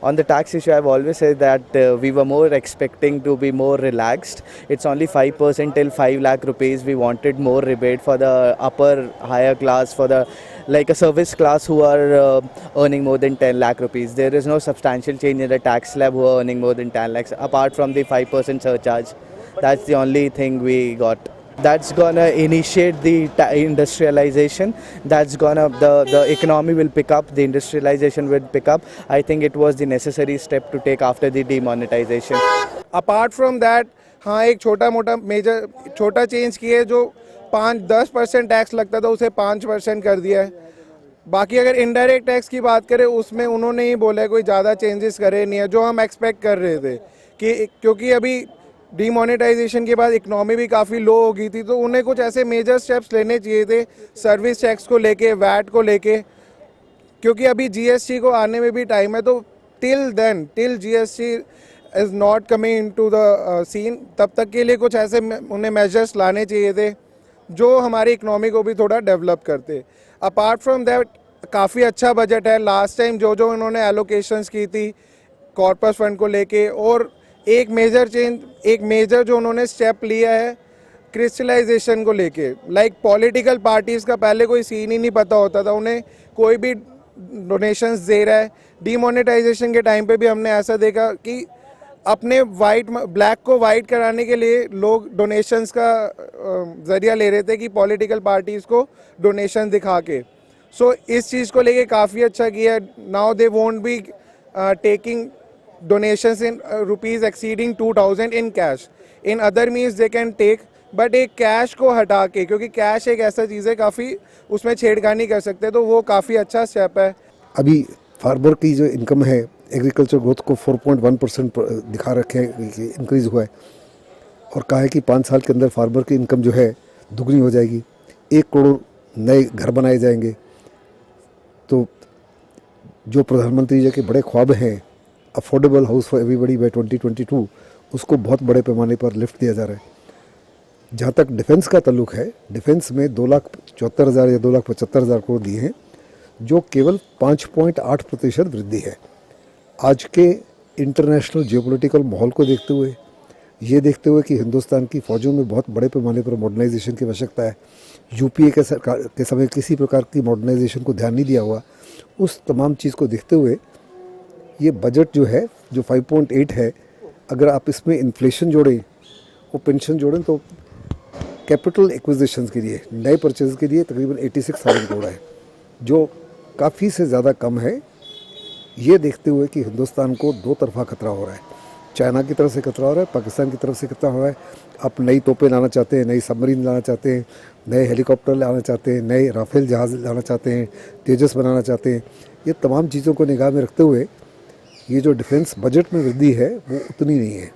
On the tax issue, I've always said that we were more expecting to be more relaxed. It's only 5% till 5 lakh rupees. We wanted more rebate for the upper higher class, for the like a service class who are earning more than 10 lakh rupees. There is no substantial change in the tax slab who are earning more than 10 lakhs apart from the 5% surcharge. That's the only thing we got. That's gonna initiate the industrialization. That's gonna the economy will pick up, the industrialization will pick up. I think it was the necessary step to take after the demonetization. Apart from that, हाँ, एक छोटा मोटा major छोटा change किया है, जो 5-10% tax लगता था उसे 5% कर दिया है। बाकी अगर इनडायरेक्ट टैक्स की बात करें उसमें उन्होंने ही बोला है कोई ज़्यादा चेंजेस करे नहीं है, जो हम एक्सपेक्ट कर रहे थे कि क्योंकि अभी डीमोनेटाइजेशन के बाद इकनॉमी भी काफ़ी लो हो गई थी, तो उन्हें कुछ ऐसे मेजर स्टेप्स लेने चाहिए थे सर्विस टैक्स को लेके, वैट को लेके, क्योंकि अभी जीएसटी को आने में भी टाइम है। तो till GST is not coming into the scene, तब तक के लिए कुछ ऐसे उन्हें मेजर्स लाने चाहिए थे जो हमारी इकनॉमी को भी थोड़ा डेवलप करते। अपार्ट फ्रॉम दैट काफ़ी अच्छा बजट है। लास्ट टाइम जो उन्होंने एलोकेशंस की थी कॉर्पस फंड को लेके, और एक मेजर जो उन्होंने स्टेप लिया है क्रिस्टलाइजेशन को लेके, लाइक पॉलिटिकल पार्टीज़ का पहले कोई सीन ही नहीं पता होता था, उन्हें कोई भी डोनेशंस दे रहा है। डीमोनेटाइजेशन के टाइम पे भी हमने ऐसा देखा कि अपने ब्लैक को वाइट कराने के लिए लोग डोनेशंस का ज़रिया ले रहे थे कि पॉलिटिकल पार्टीज़ को डोनेशन दिखा के। सो इस चीज़ को लेके काफ़ी अच्छा किया। Now they won't be taking donations in rupees exceeding 2000 in cash. In other means they can take, but एक कैश को हटा के, क्योंकि कैश एक ऐसा चीज़ है काफ़ी उसमें छेड़खानी कर सकते हैं, तो वो काफ़ी अच्छा स्टेप है। अभी फार्मर की जो इनकम है एग्रीकल्चर ग्रोथ को 4.1% दिखा रखे हैं कि इंक्रीज़ हुआ है, और कहा है कि 5 साल के अंदर फार्मर की इनकम जो है दुगनी हो जाएगी, 1 करोड़ नए घर बनाए जाएंगे। तो जो प्रधानमंत्री जी के बड़े ख्वाब हैं affordable house for everybody by 2022, उसको बहुत बड़े पैमाने पर लिफ्ट दिया जा रहा है। जहाँ तक डिफेंस का ताल्लुक है, डिफेंस में 2,74,000 या 2,75,000 करोड़ दिए हैं, जो केवल 5.8% वृद्धि है। आज के इंटरनेशनल जियोपॉलिटिकल माहौल को देखते हुए, ये देखते हुए कि हिंदुस्तान की फ़ौजों में बहुत बड़े पैमाने पर मॉडर्नाइजेशन की आवश्यकता है, यूपीए के सरकार के समय किसी प्रकार की मॉडर्नाइजेशन को ध्यान नहीं दिया हुआ, उस तमाम चीज़ को देखते हुए ये बजट जो है जो 5.8 है, अगर आप इसमें इन्फ्लेशन जोड़ें, वो पेंशन जोड़ें, तो कैपिटल एक्विजिशंस के लिए, नए परचेज के लिए तकरीबन 86,000 करोड़ है, जो काफ़ी से ज़्यादा कम है। ये देखते हुए कि हिंदुस्तान को दो तरफा खतरा हो रहा है, चाइना की तरफ से खतरा हो रहा है, पाकिस्तान की तरफ से खतरा हो रहा है। आप नई तोपें लाना चाहते हैं, नई सबमरीन लाना चाहते हैं, नए हेलीकॉप्टर लाना चाहते हैं, नए राफेल जहाज़ लाना चाहते हैं, तेजस बनाना चाहते हैं। ये तमाम चीज़ों को निगाह में रखते हुए ये जो डिफेंस बजट में वृद्धि है वो उतनी नहीं है।